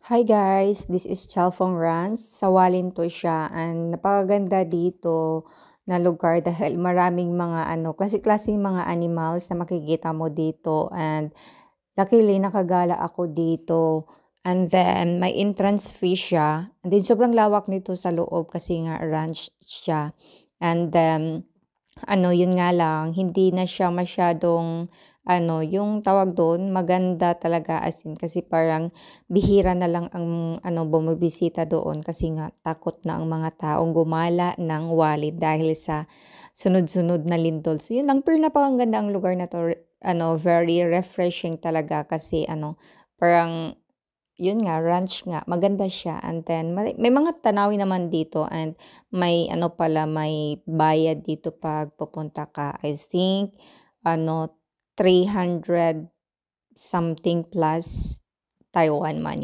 Hi guys, this is Chalfong Ranch. Sa Walinto siya and napakaganda dito na lugar dahil maraming mga klase-klaseng mga animals na makikita mo dito and luckily nakagala ako dito. And then may entrance fee siya. And then sobrang lawak nito sa loob kasi nga ranch siya. And then yun nga lang, hindi na siya masyadong yung tawag doon, maganda talaga as in kasi parang bihira na lang ang bumibisita doon kasi nga takot na ang mga taong gumala ng walid dahil sa sunod-sunod na lindol. So yun lang, pero napakaganda ang lugar na to, very refreshing talaga kasi parang yun nga, ranch nga, maganda siya. And then, may mga tanawin naman dito and may may bayad dito pag pupunta ka. I think, 300 something plus Taiwan money.